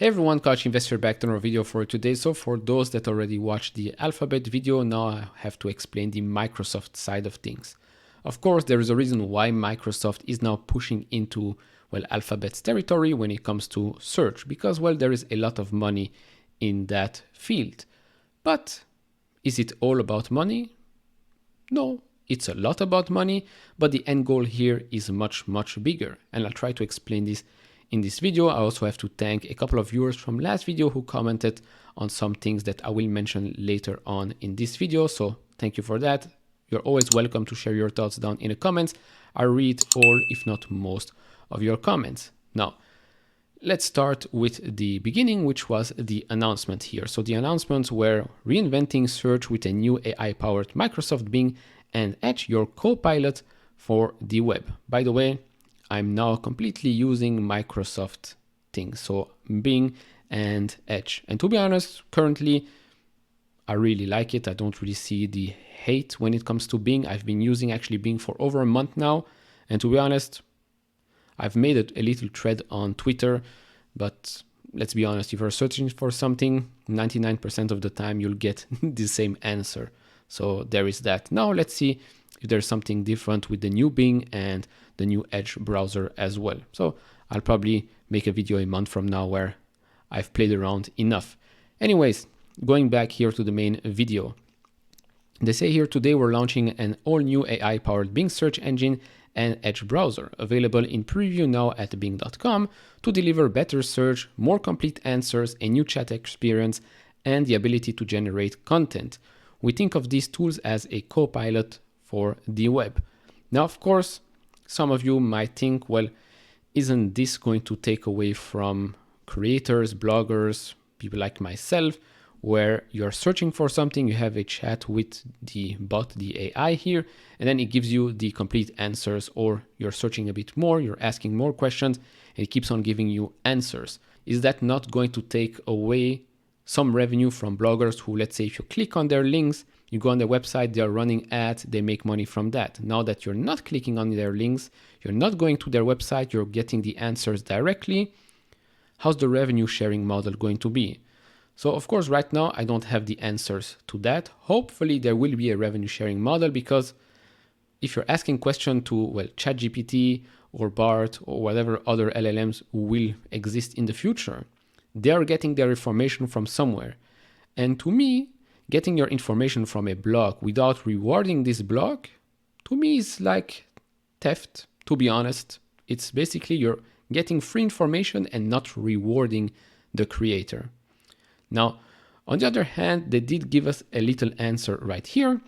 Hey everyone, Coach Investor back to another video for today. So for those that already watched the Alphabet video, now I have to explain the Microsoft side of things. Of course, there is a reason why Microsoft is now pushing into, well, Alphabet's territory when it comes to search, because, well, there is a lot of money in that field. But is it all about money? No, it's a lot about money, but the end goal here is much, much bigger. And I'll try to explain this in this video. I also have to thank a couple of viewers from last video who commented on some things that I will mention later on in this video. So thank you for that. You're always welcome to share your thoughts down in the comments. I read all, if not most, of your comments. Now, let's start with the beginning, which was the announcement here. So the announcements were reinventing search with a new AI-powered Microsoft Bing and Edge, your co-pilot for the web. By the way, I'm now completely using Microsoft things, so Bing and Edge. And to be honest, currently, I really like it. I don't really see the hate when it comes to Bing. I've been using actually Bing for over a month now. And to be honest, I've made it a little thread on Twitter, but let's be honest, if you're searching for something, 99% of the time you'll get the same answer. So there is that. Now let's see if there's something different with the new Bing and the new Edge browser as well. So I'll probably make a video a month from now where I've played around enough. Anyways, going back here to the main video. They say here today we're launching an all new AI powered Bing search engine and Edge browser available in preview now at bing.com to deliver better search, more complete answers, a new chat experience, and the ability to generate content. We think of these tools as a co-pilot for the web. Now, of course, some of you might think, well, isn't this going to take away from creators, bloggers, people like myself, where you're searching for something, you have a chat with the bot, the AI here, and then it gives you the complete answers, or you're searching a bit more, you're asking more questions, and it keeps on giving you answers. Is that not going to take away some revenue from bloggers who, let's say, if you click on their links, you go on their website, they're running ads, they make money from that. Now that you're not clicking on their links, you're not going to their website, you're getting the answers directly. How's the revenue sharing model going to be? So of course, right now, I don't have the answers to that. Hopefully there will be a revenue sharing model, because if you're asking questions to, well, ChatGPT or BART or whatever other LLMs will exist in the future, they are getting their information from somewhere. And to me, getting your information from a blog without rewarding this blog, to me is like theft, to be honest. It's basically you're getting free information and not rewarding the creator. Now, on the other hand, they did give us a little answer right here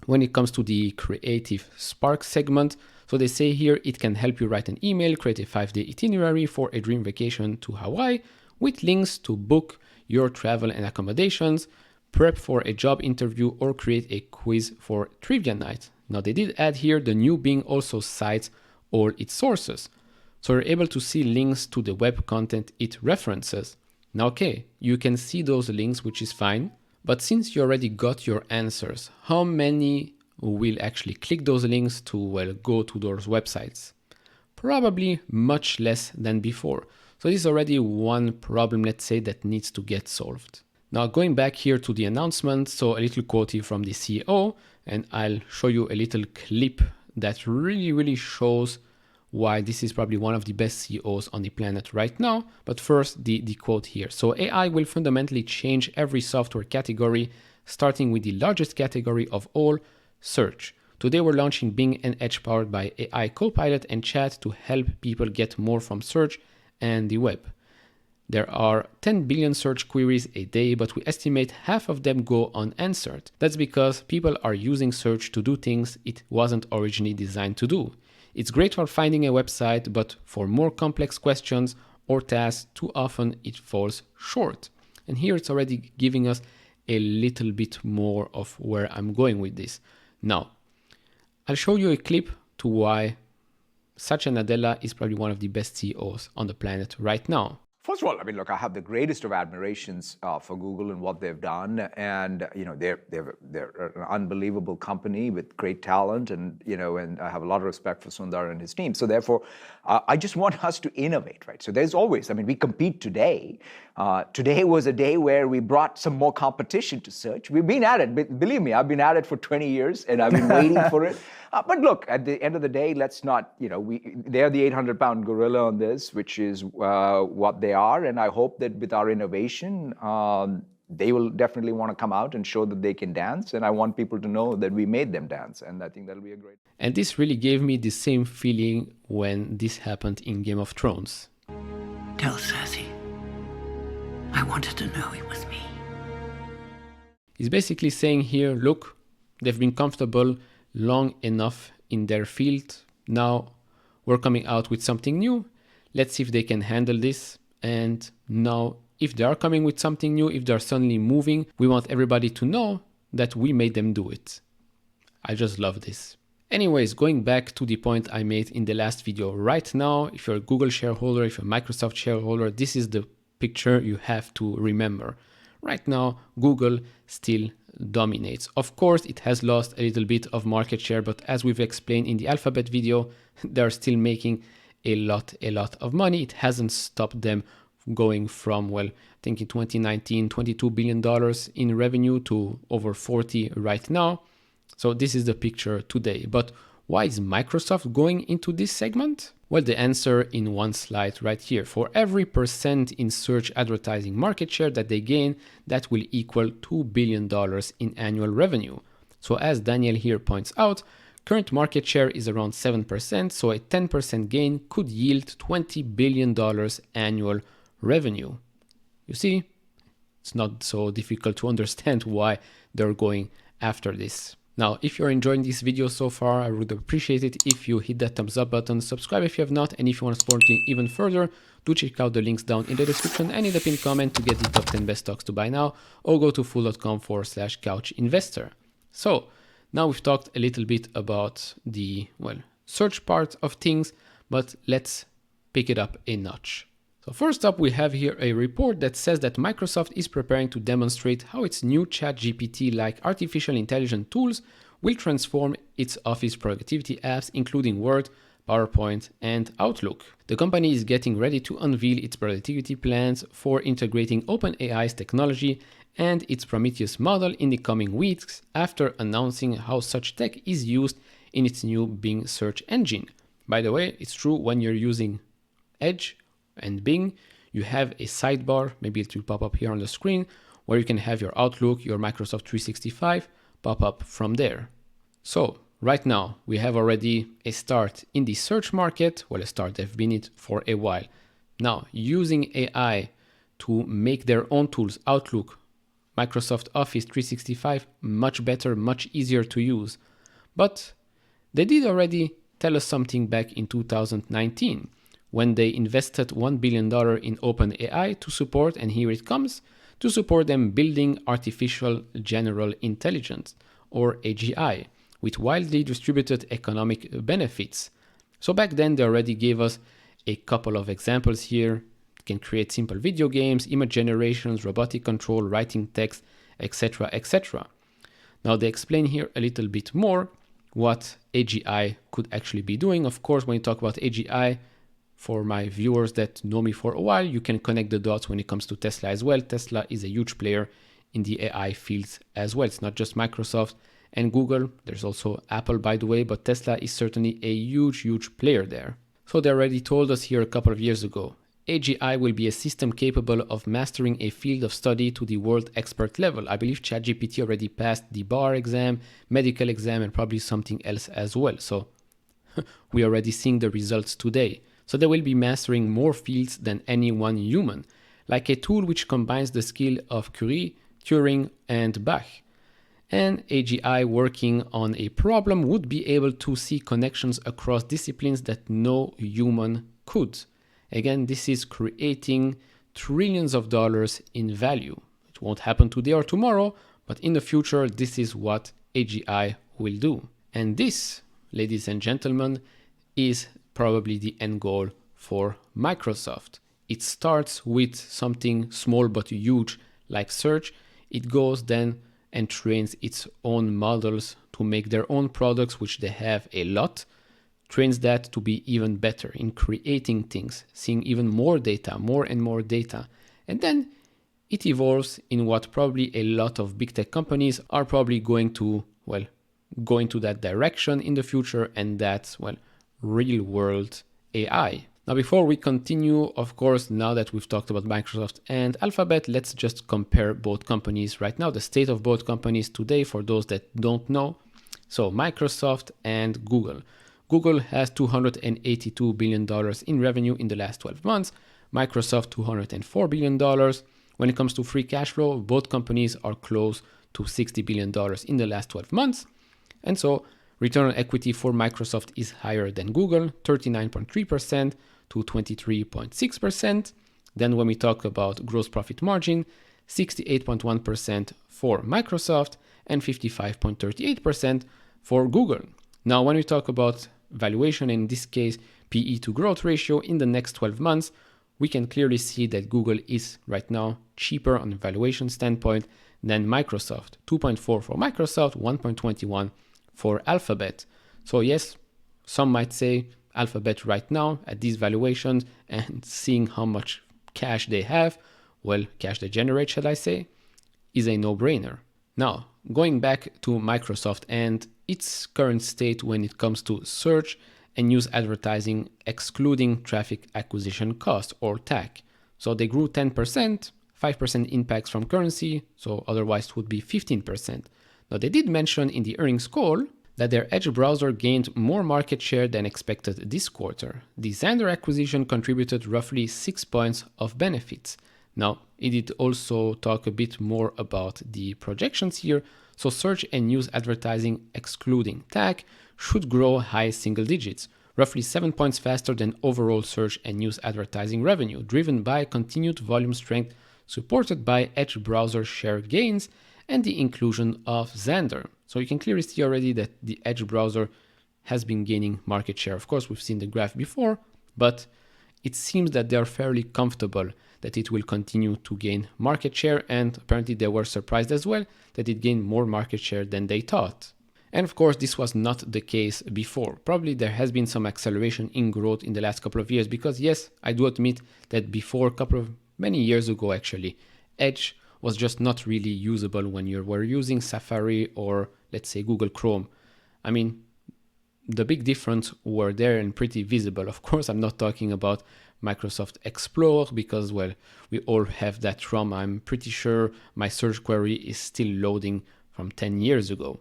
when it comes to the Creative Spark segment. So they say here it can help you write an email, create a 5-day itinerary for a dream vacation to Hawaii with links to book your travel and accommodations, prep for a job interview, or create a quiz for trivia night. Now they did add here the new Bing also cites all its sources. So you're able to see links to the web content it references. Now, okay, you can see those links, which is fine. But since you already got your answers, how many will actually click those links to, well, go to those websites? Probably much less than before. So this is already one problem, let's say, that needs to get solved. Now, going back here to the announcement, so a little quote here from the CEO, and I'll show you a little clip that really shows why this is probably one of the best CEOs on the planet right now. But first, the quote here. So AI will fundamentally change every software category, starting with the largest category of all, search. Today, we're launching Bing and Edge powered by AI Copilot and Chat to help people get more from search and the web. There are 10 billion search queries a day, but we estimate half of them go unanswered. That's because people are using search to do things it wasn't originally designed to do. It's great for finding a website, but for more complex questions or tasks, too often it falls short. And here it's already giving us a little bit more of where I'm going with this. Now, I'll show you a clip to why Satya Nadella is probably one of the best CEOs on the planet right now. First of all, I mean, look, I have the greatest of admirations for Google and what they've done, and they're an unbelievable company with great talent, and and I have a lot of respect for Sundar and his team. So therefore, I just want us to innovate, right? So there's always, I mean, we compete today. Today was a day where we brought some more competition to search. We've been at it. Believe me, I've been at it for 20 years, and I've been waiting for it. But look, at the end of the day, let's not, they're the 800-pound gorilla on this, which is what they are. And I hope that with our innovation, they will definitely want to come out and show that they can dance. And I want people to know that we made them dance. And I think that'll be a great. And this really gave me the same feeling when this happened in Game of Thrones. Tell Cersei, I wanted to know it was me. He's basically saying here, look, they've been comfortable long enough in their field. Now we're coming out with something new. Let's see if they can handle this. And now, if they are coming with something new, if they're suddenly moving, we want everybody to know that we made them do it. I just love this. Anyways, going back to the point I made in the last video, right now, if you're a Google shareholder, if you're a Microsoft shareholder, this is the picture you have to remember. Right now, Google still dominates. Of course, it has lost a little bit of market share, but as we've explained in the Alphabet video, they're still making a lot of money. It hasn't stopped them going from, well, I think in 2019, $22 billion in revenue to over 40 right now. So this is the picture today. But why is Microsoft going into this segment? Well, the answer in one slide right here. For every % in search advertising market share that they gain, that will equal $2 billion in annual revenue. So as Daniel here points out, current market share is around 7%, so a 10% gain could yield $20 billion annual revenue. You see, it's not so difficult to understand why they're going after this. Now, if you're enjoying this video so far, I would appreciate it if you hit that thumbs up button, subscribe if you have not, and if you want to support me even further, do check out the links down in the description and in the pinned comment to get the top 10 best stocks to buy now, or go to fool.com/couchinvestor. So, now we've talked a little bit about the, search part of things, but let's pick it up a notch. So first up, we have here a report that says that Microsoft is preparing to demonstrate how its new ChatGPT-like artificial intelligence tools will transform its Office productivity apps, including Word, PowerPoint, and Outlook. The company is getting ready to unveil its productivity plans for integrating OpenAI's technology and its Prometheus model in the coming weeks after announcing how such tech is used in its new Bing search engine. By the way, it's true when you're using Edge and Bing, you have a sidebar, maybe it will pop up here on the screen, where you can have your Outlook, your Microsoft 365 pop up from there. So right now we have already a start in the search market. Well, a start, they've been it for a while. Now using AI to make their own tools, Outlook, Microsoft Office 365, much better, much easier to use. But they did already tell us something back in 2019 when they invested $1 billion in OpenAI to support, and here it comes, to support them building artificial general intelligence, or AGI, with widely distributed economic benefits. So back then they already gave us a couple of examples here. It can create simple video games, image generations, robotic control, writing text, etc., etc. Now they explain here a little bit more what AGI could actually be doing. Of course, when you talk about AGI, for my viewers that know me for a while, you can connect the dots when it comes to Tesla as well. Tesla is a huge player in the AI fields as well. It's not just Microsoft and Google. There's also Apple, by the way, but Tesla is certainly a huge player there. So they already told us here a couple of years ago, AGI will be a system capable of mastering a field of study to the world expert level. I believe ChatGPT already passed the bar exam, medical exam, and probably something else as well. So we're already seeing the results today. So they will be mastering more fields than any one human, like a tool which combines the skill of Curie, Turing, and Bach. And AGI working on a problem would be able to see connections across disciplines that no human could. Again, this is creating trillions of dollars in value. It won't happen today or tomorrow, but in the future, this is what AGI will do. And this, ladies and gentlemen, is probably the end goal for Microsoft. it starts with something small but huge like search. It goes then and trains its own models to make their own products, which they have a lot, trains that to be even better in creating things, seeing even more data, more and more data. And then it evolves in what probably a lot of big tech companies are probably going to, go into that direction in the future, and that's, real world AI. Now, before we continue, of course, now that we've talked about Microsoft and Alphabet, let's just compare both companies right now, the state of both companies today for those that don't know. So Microsoft and Google. Google has $282 billion in revenue in the last 12 months, Microsoft $204 billion. When it comes to free cash flow, both companies are close to $60 billion in the last 12 months. And so return on equity for Microsoft is higher than Google, 39.3% to 23.6%. Then when we talk about gross profit margin, 68.1% for Microsoft and 55.38% for Google. Now, when we talk about valuation, in this case, PE to growth ratio in the next 12 months, we can clearly see that Google is right now cheaper on a valuation standpoint than Microsoft. 2.4 for Microsoft, 1.21 for Alphabet. So yes, some might say Alphabet right now at these valuations and seeing how much cash they have, cash they generate, shall I say, is a no-brainer. Now, going back to Microsoft and its current state when it comes to search and news advertising, excluding traffic acquisition cost or TAC. So they grew 10%, 5% impacts from currency, so otherwise it would be 15%. Now, they did mention in the earnings call that their Edge browser gained more market share than expected this quarter. The Xandr acquisition contributed roughly 6 points of benefits. Now, it did also talk a bit more about the projections here. So search and news advertising, excluding TAC, should grow high single digits, roughly 7 points faster than overall search and news advertising revenue, driven by continued volume strength supported by Edge browser share gains and the inclusion of Xandr. So you can clearly see already that the Edge browser has been gaining market share. Of course, we've seen the graph before, but it seems that they are fairly comfortable that it will continue to gain market share, and apparently they were surprised as well that it gained more market share than they thought. And of course, this was not the case before. Probably there has been some acceleration in growth in the last couple of years because yes, I do admit that before many years ago actually, Edge was just not really usable when you were using Safari or let's say Google Chrome. I mean, the big difference were there and pretty visible. Of course, I'm not talking about Microsoft Explorer because, we all have that from. I'm pretty sure my search query is still loading from 10 years ago.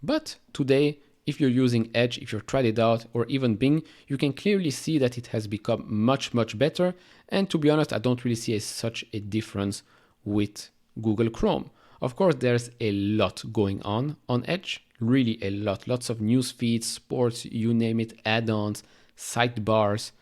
But today, if you're using Edge, if you've tried it out, or even Bing, you can clearly see that it has become much, much better. And to be honest, I don't really see such a difference with Google Chrome. Of course, there's a lot going on Edge, really a lot. Lots of news feeds, sports, you name it, add-ons, sidebars.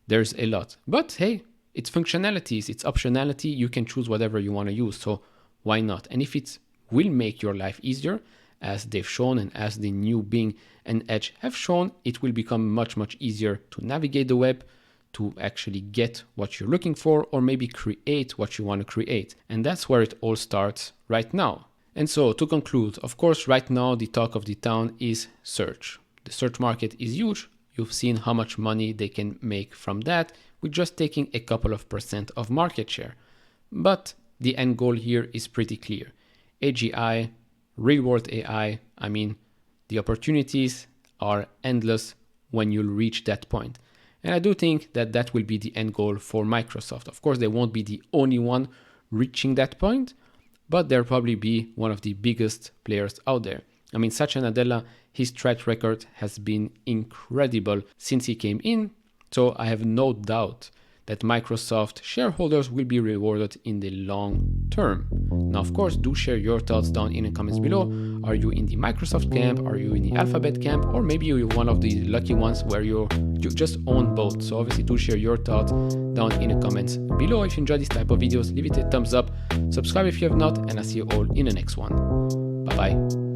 There's a lot. But hey, it's functionalities, it's optionality. You can choose whatever you want to use. So why not? And if it will make your life easier, as they've shown and as the new Bing and Edge have shown, it will become much, much easier to navigate the web, to actually get what you're looking for, or maybe create what you want to create. And that's where it all starts right now. And so to conclude, of course, right now, the talk of the town is search. The search market is huge. You've seen how much money they can make from that with just taking a couple of % of market share. But the end goal here is pretty clear. AGI, real world AI, I mean, the opportunities are endless when you'll reach that point. And I do think that that will be the end goal for Microsoft. Of course, they won't be the only one reaching that point, but they'll probably be one of the biggest players out there. I mean, Satya Nadella, his track record has been incredible since he came in. So I have no doubt that Microsoft shareholders will be rewarded in the long term. Now, of course, do share your thoughts down in the comments below. Are you in the Microsoft camp? Are you in the Alphabet camp? Or maybe you're one of the lucky ones where you just own both. So obviously do share your thoughts down in the comments below. If you enjoy this type of videos, leave it a thumbs up, subscribe if you have not, and I'll see you all in the next one. Bye-bye.